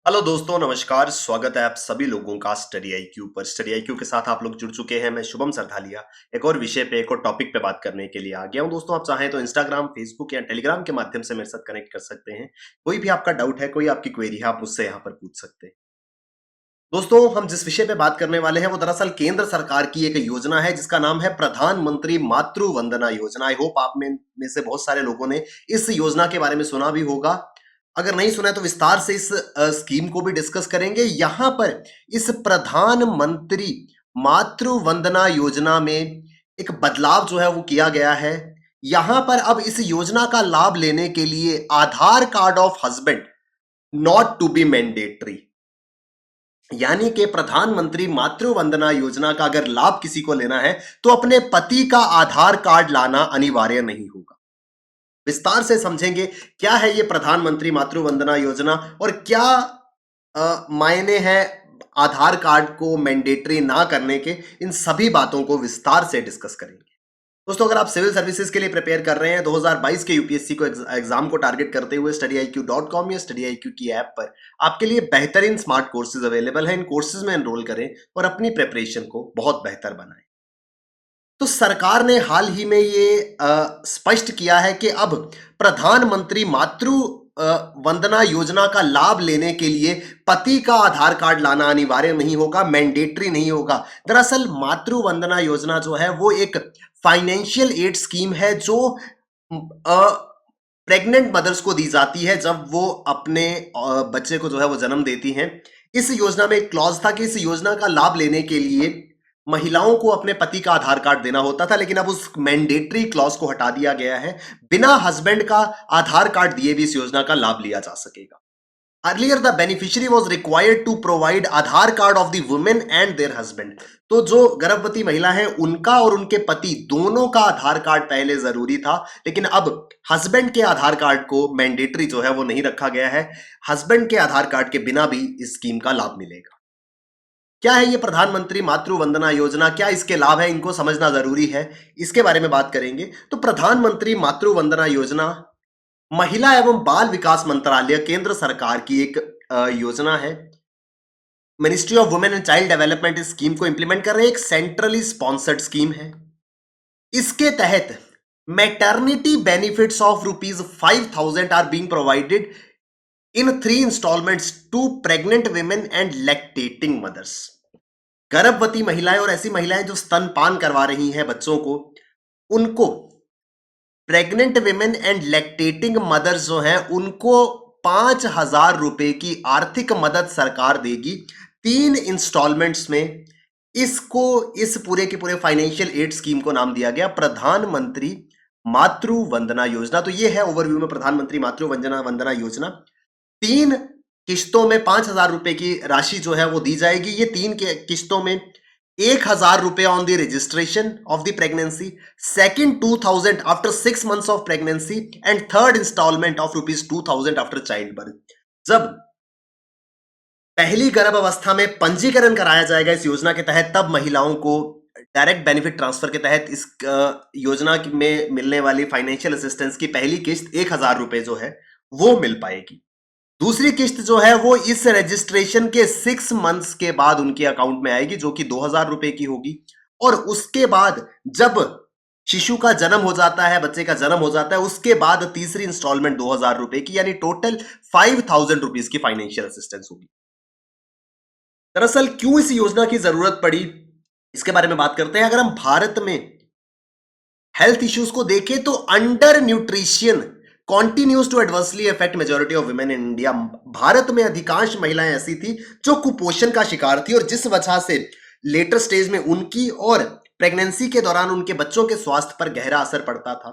Hello दोस्तों, नमस्कार। स्वागत है आप सभी लोगों का स्टडी आईक्यू पर। स्टडी आईक्यू के साथ आप लोग जुड़ चुके हैं। मैं शुभम सरधालिया एक और विषय पे, एक और टॉपिक पे बात करने के लिए आ गया हूं। दोस्तों, आप चाहें तो इंस्टाग्राम, फेसबुक या टेलीग्राम के माध्यम से मेरे साथ कनेक्ट कर सकते हैं। कोई भी आपका डाउट है, कोई आपकी क्वेरी है, आप मुझसे यहाँ पर पूछ सकते हैं। दोस्तों, हम जिस विषय पे बात करने वाले हैं वो दरअसल केंद्र सरकार की एक योजना है जिसका नाम है प्रधानमंत्री मातृ वंदना योजना। आई होप आप में से बहुत सारे लोगों ने इस योजना के बारे में सुना भी होगा। अगर नहीं सुना है तो विस्तार से इस स्कीम को भी डिस्कस करेंगे। यहां पर इस प्रधानमंत्री मातृ वंदना योजना में एक बदलाव जो है वो किया गया है। यहां पर अब इस योजना का लाभ लेने के लिए Aadhaar card of husband not to be mandatory, यानी कि प्रधानमंत्री मातृ वंदना योजना का अगर लाभ किसी को लेना है तो अपने पति का आधार कार्ड लाना अनिवार्य नहीं होगा। विस्तार से समझेंगे क्या है ये प्रधानमंत्री मातृ वंदना योजना और क्या मायने हैं आधार कार्ड को मैंडेटरी ना करने के। इन सभी बातों को विस्तार से डिस्कस करेंगे। दोस्तों, अगर आप सिविल सर्विसेज के लिए प्रिपेयर कर रहे हैं 2022 के यूपीएससी को एग्जाम को टारगेट करते हुए studyIQ.com या studyIQ की ऐप पर आपके लिए बेहतरीन स्मार्ट कोर्सेज अवेलेबल हैं। इन कोर्सेज में एनरोल करें और अपनी प्रिपरेशन को बहुत बेहतर बनाएं। तो सरकार ने हाल ही में ये स्पष्ट किया है कि अब प्रधानमंत्री मातृ वंदना योजना का लाभ लेने के लिए पति का आधार कार्ड लाना अनिवार्य नहीं होगा, मैंडेटरी नहीं होगा। दरअसल मातृ वंदना योजना जो है वो एक फाइनेंशियल एड स्कीम है जो प्रेग्नेंट मदर्स को दी जाती है जब वो अपने बच्चे को जो है वो जन्म देती हैं। इस योजना में एक क्लॉज था कि इस योजना का लाभ लेने के लिए महिलाओं को अपने पति का आधार कार्ड देना होता था, लेकिन अब उस मैंडेटरी क्लॉज को हटा दिया गया है। बिना हस्बैंड का आधार कार्ड दिए भी इस योजना का लाभ लिया जा सकेगा। Earlier the beneficiary was required to provide Aadhaar card of the women and their husband. तो जो गर्भवती महिला है उनका और उनके पति दोनों का आधार कार्ड पहले जरूरी था, लेकिन अब हस्बैंड के आधार कार्ड को मैंडेटरी जो है वो नहीं रखा गया है। हस्बैंड के आधार कार्ड के बिना भी इस स्कीम का लाभ मिलेगा। क्या है ये प्रधानमंत्री मातृ वंदना योजना, क्या इसके लाभ है, इनको समझना जरूरी है, इसके बारे में बात करेंगे। तो प्रधानमंत्री मातृ वंदना योजना महिला एवं बाल विकास मंत्रालय केंद्र सरकार की एक योजना है। Ministry of women and child development इस स्कीम को इंप्लीमेंट कर रहे हैं। एक सेंट्रली स्पॉन्सर्ड स्कीम है। इसके तहत maternity benefits of ₹5,000 are being provided in 3 installments to pregnant women and lactating mothers. गर्भवती महिलाएं और ऐसी महिलाएं जो स्तनपान करवा रही हैं बच्चों को, उनको pregnant women and lactating mother's जो हैं उनको ₹5,000 की आर्थिक मदद सरकार देगी 3 इंस्टॉलमेंट्स में। इसको इस पूरे के पूरे फाइनेंशियल एड स्कीम को नाम दिया गया प्रधानमंत्री मातृ वंदना योजना। तो ये है ओवरव्यू में प्रधानमंत्री मातृ वंदना योजना। 3 किस्तों में ₹5,000 की राशि जो है वो दी जाएगी। ये 3 किस्तों में ₹1,000 on the registration of the pregnancy, second 2,000 after 6 months of pregnancy and third installment of ₹2,000 after child birth. जब पहली गर्भ अवस्था में पंजीकरण कराया जाएगा इस योजना के तहत, तब महिलाओं को डायरेक्ट बेनिफिट ट्रांसफर के तहत इस योजना में मिलने वाली फाइनेंशियल असिस्टेंस की पहली किस्त ₹1,000 जो है वो मिल पाएगी। दूसरी किस्त जो है वो इस रजिस्ट्रेशन के 6 months के बाद उनके अकाउंट में आएगी, जो कि ₹2,000 की होगी। और उसके बाद जब शिशु का जन्म हो जाता है, बच्चे का जन्म हो जाता है, उसके बाद तीसरी इंस्टॉलमेंट ₹2,000 की, यानी टोटल ₹5,000 की फाइनेंशियल असिस्टेंस होगी। दरअसल क्यों इस योजना की जरूरत पड़ी, इसके बारे में बात करते हैं। अगर हम भारत में हेल्थ इश्यूज को देखें तो under nutrition continues to adversely affect majority of women in India। Bharat में अधिकांश महिलाएं ऐसी थी जो कुपोषण का शिकार थी और जिस वजह से लेटर स्टेज में उनकी और प्रेगनेंसी के दौरान उनके बच्चों के स्वास्थ्य पर गहरा असर पड़ता था।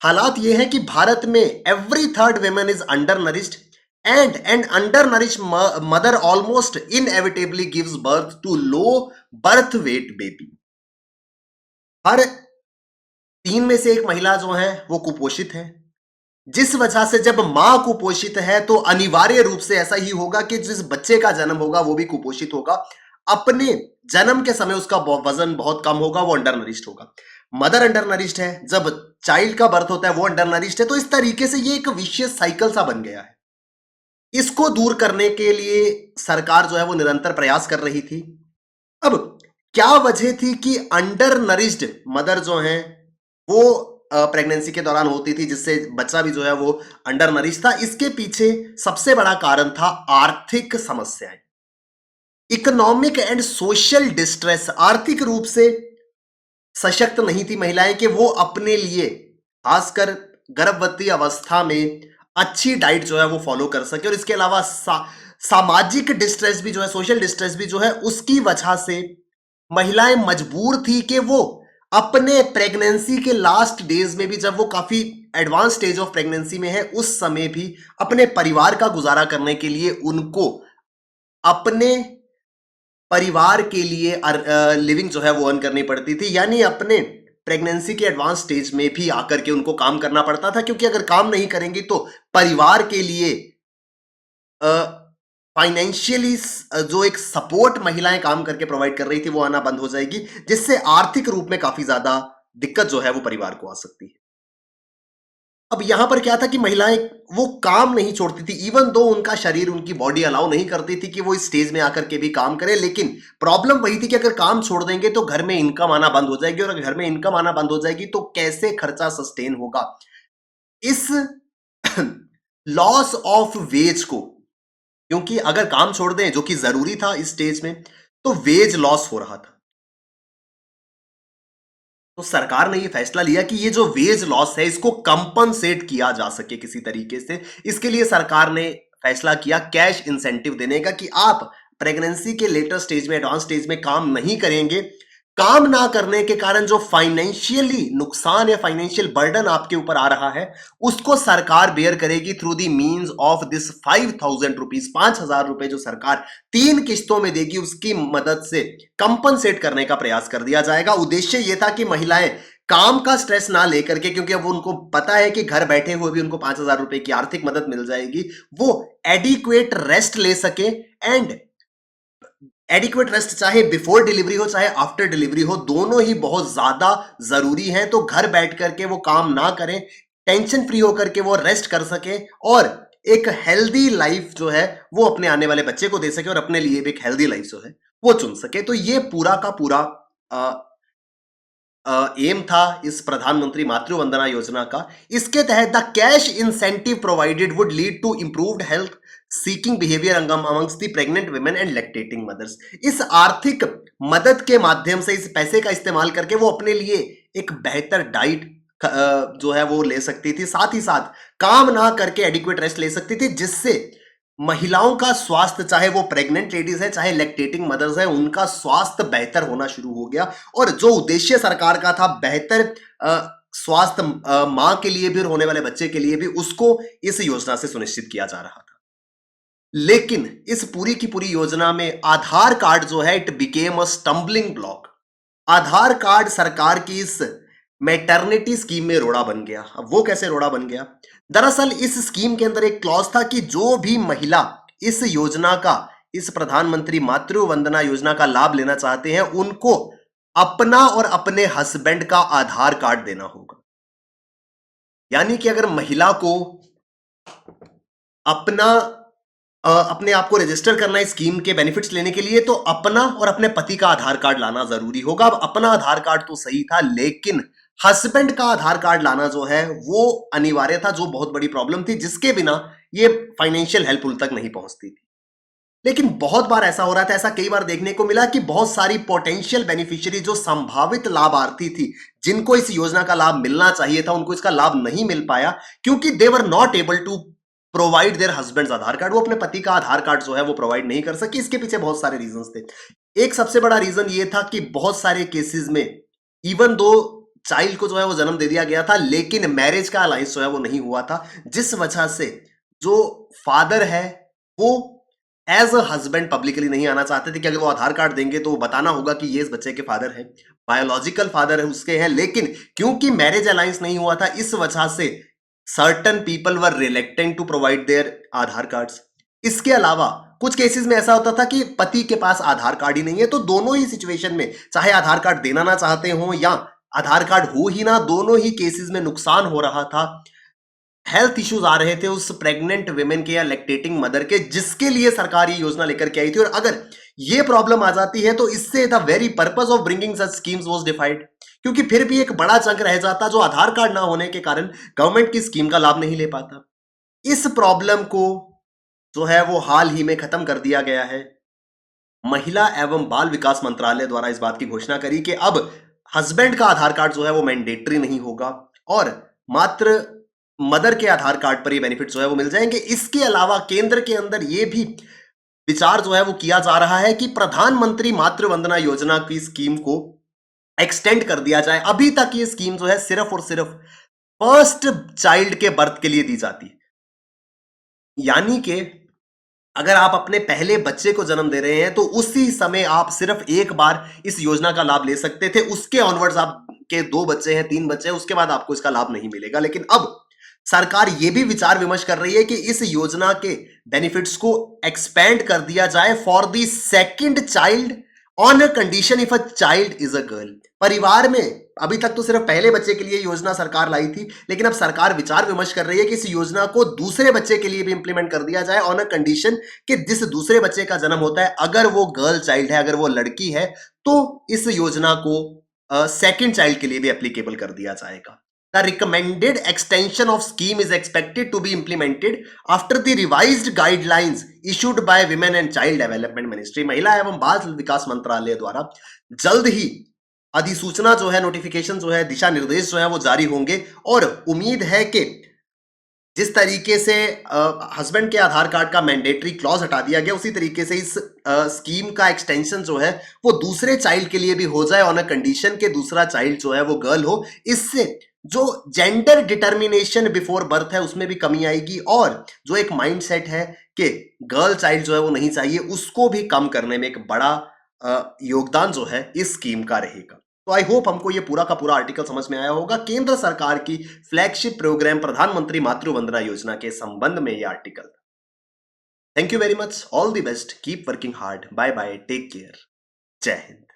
हालात यह है कि भारत में every third woman is undernourished and an undernourished mother almost inevitably gives birth to low birth weight baby। हर 3 में से 1 महिला जो है वो कुपोषित है, जिस वजह से जब मां कुपोषित है तो अनिवार्य रूप से ऐसा ही होगा कि जिस बच्चे का जन्म होगा वो भी कुपोषित होगा। अपने जन्म के समय उसका वजन बहुत कम होगा, वो अंडरनरिश्ड होगा। मदर अंडरनरिश्ड है, जब चाइल्ड का बर्थ होता है वो अंडरनरिश्ड है। तो इस तरीके से ये एक विशियस साइकिल सा बन गया है। इसको दूर करने के लिए सरकार जो है वो निरंतर प्रयास कर रही थी। अब क्या वजह थी कि अंडर नरिश्ड मदर जो हैं वो प्रेगनेंसी के दौरान होती थी, जिससे बच्चा भी जो है वो अंडर नरिश था। इसके पीछे सबसे बड़ा कारण था आर्थिक समस्याएं, इकोनॉमिक एंड सोशल डिस्ट्रेस। आर्थिक रूप से सशक्त नहीं थी महिलाएं कि वो अपने लिए, खासकर गर्भवती अवस्था में, अच्छी डाइट जो है वो फॉलो कर सके। और इसके अलावा सामाजिक डिस्ट्रेस भी जो है, सोशल डिस्ट्रेस भी जो है, उसकी वजह से महिलाएं मजबूर थी कि वो अपने प्रेगनेंसी के लास्ट डेज में भी, जब वो काफी एडवांस स्टेज ऑफ प्रेगनेंसी में है, उस समय भी अपने परिवार का गुजारा करने के लिए उनको अपने परिवार के लिए लिविंग जो है वो अर्न करनी पड़ती थी। यानी अपने प्रेगनेंसी के एडवांस स्टेज में भी आकर के उनको काम करना पड़ता था, क्योंकि अगर काम नहीं करेंगी तो परिवार के लिए फाइनेंशियली जो एक सपोर्ट महिलाएं काम करके प्रोवाइड कर रही थी वो आना बंद हो जाएगी, जिससे आर्थिक रूप में काफी ज्यादा दिक्कत जो है वो परिवार को आ सकती है। अब यहां पर क्या था कि महिलाएं वो काम नहीं छोड़ती थी, इवन दो उनका शरीर, उनकी बॉडी अलाउ नहीं करती थी कि वो इस स्टेज में आकर के भी काम करें। लेकिन प्रॉब्लम वही थी कि अगर काम छोड़ देंगे तो घर में इनकम आना बंद हो जाएगी, और अगर घर में इनकम आना बंद हो जाएगी तो कैसे खर्चा सस्टेन होगा। इस लॉस ऑफ वेज को, क्योंकि अगर काम छोड़ दें जो कि जरूरी था इस स्टेज में, तो वेज लॉस हो रहा था। तो सरकार ने ये फैसला लिया कि ये जो वेज लॉस है इसको कंपनसेट किया जा सके किसी तरीके से। इसके लिए सरकार ने फैसला किया कैश इंसेंटिव देने का, कि आप प्रेगनेंसी के लेटर स्टेज में, एडवांस स्टेज में काम नहीं करेंगे, काम ना करने के कारण जो फाइनेंशियली नुकसान या फाइनेंशियल बर्डन आपके ऊपर आ रहा है, उसको सरकार बेयर करेगी through the means of this 5,000 rupees. 5,000 रुपए जो सरकार 3 किस्तों में देगी, उसकी मदद से कंपनसेट करने का प्रयास कर दिया जाएगा। उद्देश्य यह था कि महिलाएं काम का स्ट्रेस ना लेकर के, क्योंकि अब उनको पता है कि घर बैठे हुए भी उनको 5,000 रुपए की आर्थिक मदद मिल जाएगी, वो एडिक्वेट रेस्ट ले सके। एंड एडिक्वेट रेस्ट चाहे बिफोर डिलीवरी हो चाहे आफ्टर डिलीवरी हो, दोनों ही बहुत ज्यादा जरूरी हैं। तो घर बैठ करके वो काम ना करें, टेंशन फ्री होकर के वो रेस्ट कर सके, और एक हेल्दी लाइफ जो है वो अपने आने वाले बच्चे को दे सके, और अपने लिए भी एक हेल्दी लाइफ जो है वो चुन सके। तो ये पूरा का पूरा एम था इस प्रधानमंत्री मातृ वंदना योजना का। इसके तहत the cash incentive provided would lead to improved health seeking behaviour amongst the pregnant women and lactating mothers. इस आर्थिक मदद के माध्यम से, इस पैसे का इस्तेमाल करके वो अपने लिए एक बेहतर डाइट जो है वो ले सकती थी, साथ ही साथ काम ना करके एडिक्वेट रेस्ट ले सकती थी, जिससे महिलाओं का स्वास्थ्य, चाहे वो प्रेग्नेंट लेडीज है चाहे लैक्टेटिंग मदर्स है, उनका स्वास्थ्य बेहतर होना शुरू हो गया। और जो उद्देश्य सरकार का था बेहतर स्वास्थ्य मां के लिए भी और होने वाले बच्चे के लिए भी, उसको इस योजना से सुनिश्चित किया जा रहा था। लेकिन इस पूरी की पूरी योजना में आधार कार्ड जो है, it became a stumbling block. Aadhaar card सरकार की इस मैटरनिटी स्कीम में रोड़ा बन गया। अब वो कैसे रोड़ा बन गया? दरअसल इस स्कीम के अंदर एक क्लॉज था कि जो भी महिला इस योजना का, इस प्रधानमंत्री मातृ वंदना योजना का लाभ लेना चाहते हैं, उनको अपना और अपने हस्बैंड का आधार कार्ड देना होगा। यानी कि अगर महिला को अपने आप को रजिस्टर करना है स्कीम के बेनिफिट्स लेने के लिए, तो अपना और अपने पति का आधार कार्ड लाना जरूरी होगा। अब अपना आधार कार्ड तो सही था, लेकिन हस्बैंड का आधार कार्ड लाना जो है वो अनिवार्य था, जो बहुत बड़ी प्रॉब्लम थी, जिसके बिना ये फाइनेंशियल हेल्प उन तक नहीं पहुंचती थी। लेकिन बहुत बार ऐसा हो रहा था, ऐसा कई बार देखने को मिला कि बहुत सारी पोटेंशियल बेनिफिशियरी, जो संभावित लाभार्थी थी, जिनको इस योजना का लाभ मिलना चाहिए था, उनको इसका लाभ नहीं मिल पाया, क्योंकि they were not able to provide their husbands Aadhaar card. वो अपने पति का आधार कार्ड जो है वो प्रोवाइड नहीं कर सकी। इसके पीछे बहुत सारे रीजंस थे। एक सबसे बड़ा रीजन ये था कि बहुत सारे केसेस में इवन दो चाइल्ड को जो है वो जन्म दे दिया गया था, लेकिन मैरिज का अलायंस जो है वो नहीं हुआ था, जिस वजह से जो फादर है वो एज अ हस्बैंड पब्लिकली नहीं आना चाहते थे, कि अगर वो आधार कार्ड देंगे तो वो बताना होगा कि ये इस बच्चे के फादर हैं, बायोलॉजिकल फादर है उसके हैं। लेकिन क्योंकि मैरिज अलायंस नहीं हुआ था, इस वजह से certain people were reluctant to provide their Aadhaar cards. इसके अलावा कुछ केसेस में ऐसा होता था कि पति के पास आधार कार्ड ही नहीं है, तो दोनों ही सिचुएशन में, चाहे आधार कार्ड देना ना चाहते हो या आधार कार्ड हो ही ना, दोनों ही केसेस में नुकसान हो रहा था हेल्थ इश्यूज आ रहे थे उस प्रेग्नेंट विमेन के या लैक्टेटिंग मदर के, जिसके लिए सरकार ये योजना लेकर के आई थी। और अगर ये प्रॉब्लम आ जाती है तो इससे the very purpose of bringing such schemes was defied, क्योंकि फिर भी एक बड़ा चंक रह जाता जो आधार कार्ड ना होने के कारण गवर्नमेंट की स्कीम का लाभ नहीं ले पाता। इस प्रॉब्लम को जो है वो हाल ही में खत्म कर दिया गया है। महिला एवं बाल विकास मंत्रालय द्वारा इस बात की घोषणा करी कि अब हस्बैंड का आधार कार्ड जो है वो मैंडेटरी नहीं होगा और मात्र मदर के आधार कार्ड पर ये बेनिफिट जो है वो मिल जाएंगे। इसके अलावा केंद्र के अंदर ये भी विचार जो है वो किया जा रहा है कि प्रधानमंत्री मातृ वंदना योजना की स्कीम को एक्सटेंड कर दिया जाए। अभी तक ये स्कीम जो है सिर्फ और सिर्फ फर्स्ट चाइल्ड के बर्थ के लिए दी जाती है, यानी कि अगर आप अपने पहले बच्चे को जन्म दे रहे हैं तो उसी समय आप सिर्फ एक बार इस योजना का लाभ ले सकते थे। उसके ऑनवर्ड्स आपके 2 बच्चे हैं, 3 बच्चे हैं, उसके बाद आपको इसका लाभ नहीं मिलेगा। लेकिन अब सरकार यह भी विचार विमर्श कर रही है कि इस योजना के बेनिफिट्स को एक्सपेंड कर दिया जाए for the second child on a condition if a child is a girl. परिवार में अभी तक तो सिर्फ पहले बच्चे के लिए योजना सरकार लाई थी, लेकिन अब सरकार विचार विमर्श कर रही है कि इस योजना को दूसरे बच्चे के लिए भी इंप्लीमेंट कर दिया जाए ऑन अ कंडीशन कि जिस दूसरे बच्चे का जन्म होता है, अगर वो गर्ल चाइल्ड है, अगर वो लड़की है, तो इस योजना को सेकंड चाइल्ड के लिए भी एप्लीकेबल कर दिया जाएगा। The recommended extension of scheme is expected to be implemented after the revised guidelines issued by Women and Child Development Ministry। महिला एवं बाल विकास मंत्रालय द्वारा जल्द ही अधिसूचना जो है, नोटिफिकेशन जो है, दिशा निर्देश जो है वो जारी होंगे। और उम्मीद है कि जिस तरीके से हस्बैंड के आधार कार्ड का मैंडेटरी क्लॉज हटा दिया गया, उसी तरीके से इस स्कीम का एक्सटेंशन जो है वो दूसरे चाइल्ड के लिए भी हो जाए ऑन अ कंडीशन के दूसरा चाइल्ड जो है वो गर्ल हो। इससे जो जेंडर डिटर्मिनेशन बिफोर बर्थ है उसमें भी कमी आएगी और जो एक माइंडसेट है कि गर्ल चाइल्ड जो है वो नहीं चाहिए, उसको भी कम करने में एक बड़ा योगदान जो है इस स्कीम का रहेगा। तो आई होप हमको ये पूरा का पूरा आर्टिकल समझ में आया होगा। केंद्र सरकार की फ्लैगशिप प्रोग्राम प्रधानमंत्री मातृ वंदना योजना के संबंध में ये आर्टिकल। Thank you very much, all the best, keep working hard, bye bye, take care, जय हिंद।